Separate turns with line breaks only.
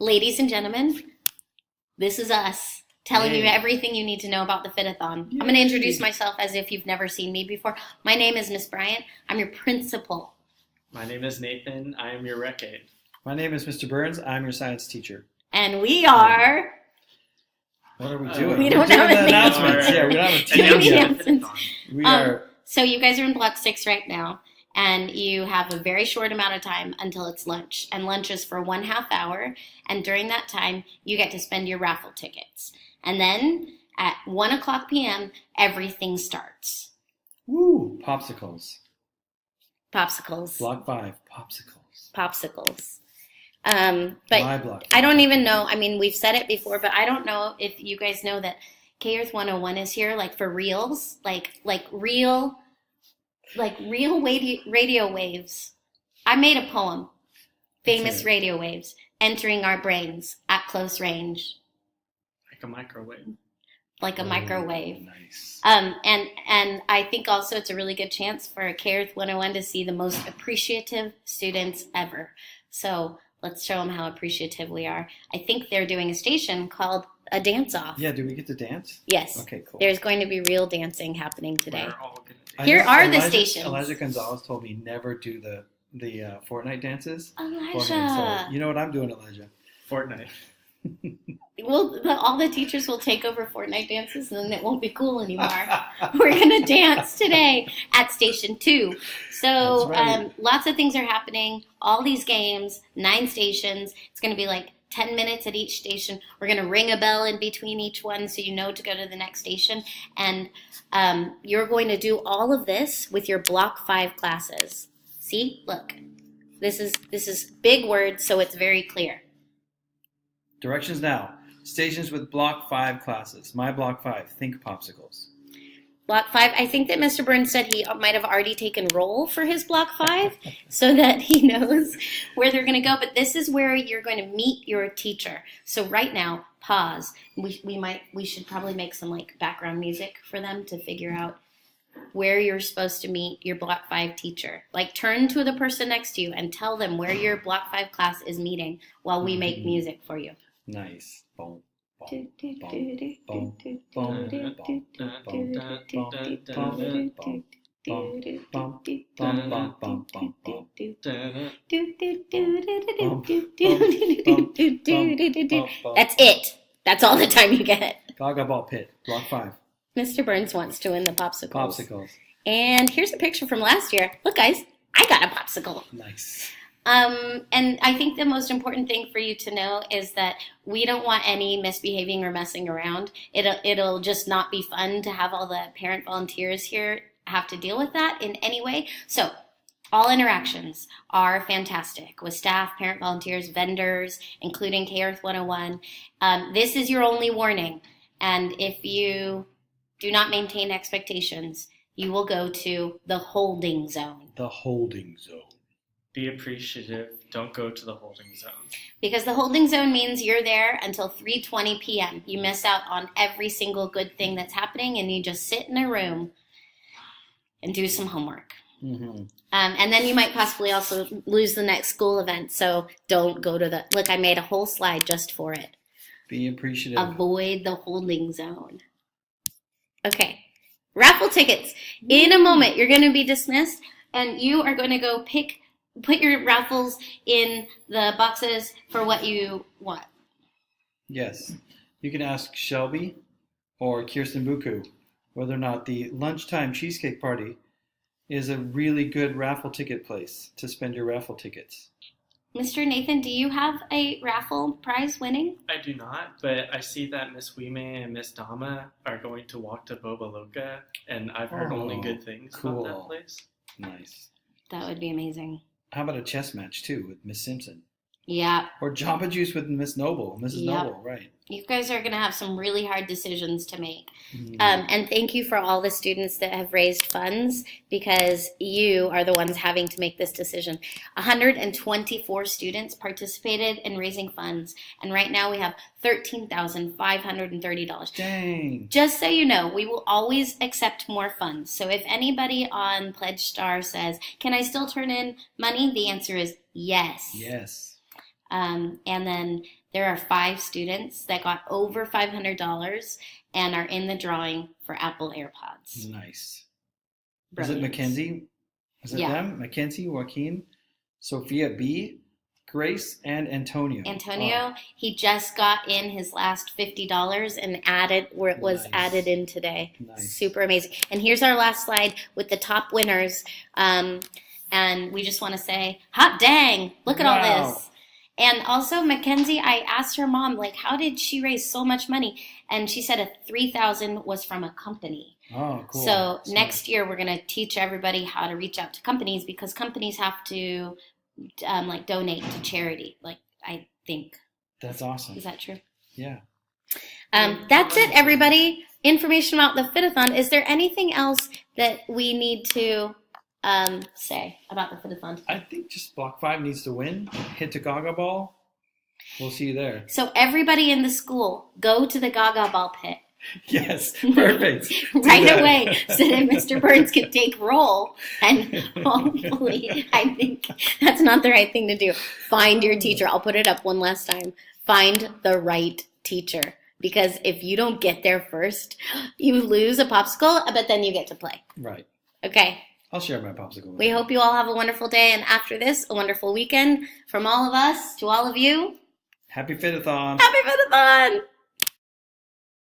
Ladies and gentlemen, this is us telling you everything you need to know about the Fit-A-Thon. I'm going to introduce myself as if you've never seen me before. My name is Miss Bryant. I'm your principal.
My name is Nathan. I am your rec aide.
My name is Mr. Burns. I'm your science teacher.
And we are...
What are we doing?
We don't have
the announcements. Yeah, we don't have a team yet. We are...
So you guys are in Block 6 right now. And you have a very short amount of time until it's lunch. And lunch is for 1/2 hour. And during that time, you get to spend your raffle tickets. And then at 1:00 p.m., everything starts.
Woo! Popsicles.
Popsicles.
Block 5. Popsicles.
Popsicles. But
My block.
I don't even know. I mean, we've said it before, but I don't know if you guys know that K-Earth 101 is here, like for reals, like real radio waves. I made a poem. Famous radio waves entering our brains at close range.
Like a microwave.
Like a microwave.
Nice.
And I think also it's a really good chance for K-Earth 101 to see the most appreciative students ever. So let's show them how appreciative we are. I think they're doing a station called a dance-off.
Yeah, do we get to dance?
Yes.
Okay, cool.
There's going to be real dancing happening today.
We're all gonna do
Here are the stations.
Elijah Gonzalez told me never do the Fortnite dances.
Elijah.
So you know what I'm doing, Elijah?
Fortnite.
Well, all the teachers will take over Fortnite dances, and then it won't be cool anymore. We're going to dance today at Station 2. So
That's right.
lots of things are happening. All these games, 9 stations. It's going to be like 10 minutes at each station. We're going to ring a bell in between each one so you know to go to the next station. And you're going to do all of this with your Block 5 classes. See? Look. This is big words, so it's very clear.
Directions now. Stations with Block 5 classes. My Block 5. Think popsicles.
Block 5, I think that Mr. Burns said he might have already taken roll for his Block 5 so that he knows where they're going to go. But this is where you're going to meet your teacher. So right now, pause. We should probably make some like background music for them to figure out where you're supposed to meet your Block 5 teacher. Like turn to the person next to you and tell them where your Block 5 class is meeting while we make music for you.
Nice. Boom.
That's it. That's all the time you get.
Gaga Ball Pit. Block 5.
Mr. Burns wants to win the popsicles.
Popsicles.
And here's a picture from last year. Look, guys, I got a popsicle.
Nice.
And I think the most important thing for you to know is that we don't want any misbehaving or messing around. It'll just not be fun to have all the parent volunteers here have to deal with that in any way. So all interactions are fantastic with staff, parent volunteers, vendors, including K-Earth 101. This is your only warning. And if you do not maintain expectations, you will go to the holding zone.
The holding zone.
Be appreciative. Don't go to the holding zone.
Because the holding zone means you're there until 3:20 p.m. You miss out on every single good thing that's happening, and you just sit in a room and do some homework.
Mm-hmm.
And then you might possibly also lose the next school event, so don't go to the... Look, I made a whole slide just for it.
Be appreciative.
Avoid the holding zone. Okay. Raffle tickets. In a moment, you're going to be dismissed, and you are going to go put your raffles in the boxes for what you want.
Yes. You can ask Shelby or Kirsten Buku whether or not the lunchtime cheesecake party is a really good raffle ticket place to spend your raffle tickets.
Mr. Nathan, do you have a raffle prize winning?
I do not, but I see that Miss Wime and Miss Dama are going to walk to Boba Loca, and I've heard only good things about that place.
Nice.
That would be amazing.
How about a chess match, too, with Miss Simpson?
Yeah.
Or Jamba Juice with Miss Noble. Mrs. Noble, right.
You guys are going to have some really hard decisions to make.
Mm.
And thank you for all the students that have raised funds because you are the ones having to make this decision. 124 students participated in raising funds. And right now we have $13,530.
Dang.
Just so you know, we will always accept more funds. So if anybody on Pledge Star says, can I still turn in money? The answer is yes.
Yes.
And then there are 5 students that got over $500 and are in the drawing for Apple AirPods.
Nice.
Brilliant.
Is it Mackenzie? Is it them? Mackenzie, Joaquin, Sophia B, Grace, and Antonio.
Antonio, he just got in his last $50 and added where it was added in today.
Nice.
Super amazing. And here's our last slide with the top winners. And we just want to say, hot dang, look at all this. And also, Mackenzie, I asked her mom, like, how did she raise so much money? And she said $3,000 was from a company.
Oh, cool.
So next year, we're going to teach everybody how to reach out to companies because companies have to like donate to charity. Like, I think.
That's awesome.
Is that true?
Yeah.
That's it, everybody. Information about the Fit-A-Thon. Is there anything else that we need to say about the Fit-A-Thon?
I think just Block 5 needs to win. Hit the Gaga Ball. We'll see you there.
So everybody in the school, go to the Gaga Ball pit.
Yes, perfect.
Right away, so that Mr. Burns can take roll. And hopefully, I think that's not the right thing to do. Find your teacher. I'll put it up one last time. Find the right teacher. Because if you don't get there first, you lose a popsicle, but then you get to play.
Right.
Okay.
I'll share my popsicle.
We hope you all have a wonderful day. And after this, a wonderful weekend. From all of us to all of you.
Happy Fit-A-Thon.
Happy Fit-A-Thon.